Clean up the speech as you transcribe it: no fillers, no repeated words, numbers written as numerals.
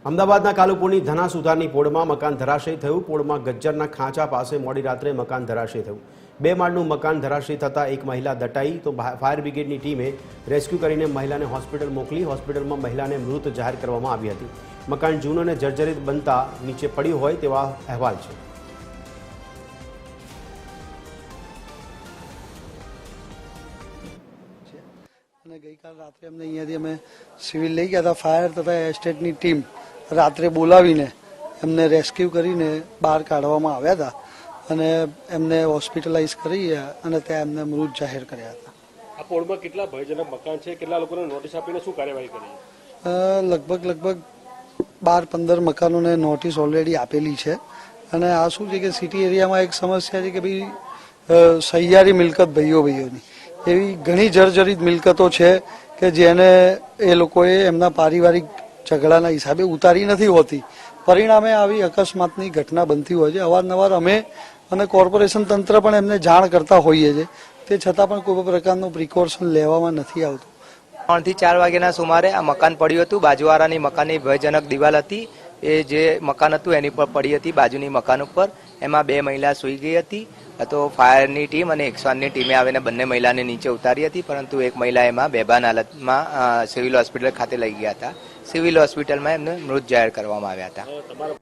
અમદાવાદના કાલુપુરની ધના સુધારની પોળમાં મકાન ધરાશયી થયું। પોળમાં ગજ્જરના ખાંચા પાસે મોડી રાત્રે મકાન ધરાશયી થયું। 2 માળનું મકાન ધરાશયી થતાં એક મહિલા દટાઈ તો ફાયર બ્રિગેડની ટીમે રેસ્ક્યુ કરીને મહિલાને હોસ્પિટલ મોકલી। હોસ્પિટલમાં મહિલાને મૃત જાહેર કરવામાં આવી હતી। મકાન જૂનું અને જર્જરિત બનતા નીચે પડ્યું હોય તેવા અહેવાલ છે। ગઈકાલ રાત્રે અમને અહીંયાથી અમે સિવિલ લઈ ગયા હતા। ફાયર તથા એસ્ટેટની ટીમ રાત્રે બોલાવીને એમને રેસ્ક્યુ કરીને બહાર કાઢવામાં આવ્યા હતા અને એમને હોસ્પિટલાઇઝ કરી અને ત્યાં એમને મૃત જાહેર કર્યા હતા। આ પોળમાં કેટલા ભયજનક મકાન છે, કેટલા લોકોને નોટિસ આપીને શું કાર્યવાહી કરી? લગભગ 12-15 મકાનોને નોટિસ ઓલરેડી આપેલી છે અને આ શું છે કે સિટી એરિયામાં એક સમસ્યા છે કે ભાઈ સહિયારી મિલકત ભાઈઓની એવી ઘણી જર્જરિત મિલકતો છે કે જેને એ લોકોએ એમના પારિવારિક ઝઘડાના હિસાબે ઉતારી નથી હોતી। પરિણામે આવી અકસ્માતની ઘટના બનતી હોય છે। અવારનવાર અમે અને કોર્પોરેશન તંત્ર પણ એમને જાણ કરતા હોઈએ છીએ, તે છતાં પણ કોઈ પ્રકારનું પ્રિકોશન લેવામાં નથી આવતું। 3 થી 4 વાગ્યાના સુમારે આ મકાન પડ્યું હતું। બાજુવાળાની મકાનની ભયજનક દિવાલ હતી, એ જે મકાન હતું એની પર પડી હતી। બાજુની મકાન ઉપર એમાં 2 મહિલા સૂઈ ગઈ હતી તો ફાયરની ટીમ અને 108ની ટીમે આવીને બંને મહિલાને નીચે ઉતારી હતી, પરંતુ એક મહિલા એમાં બેભાન હાલતમાં સિવિલ હોસ્પિટલ ખાતે લઈ ગયા હતા। સિવિલ હોસ્પિટલમાં એમને મૃત જાહેર કરવામાં આવ્યા હતા।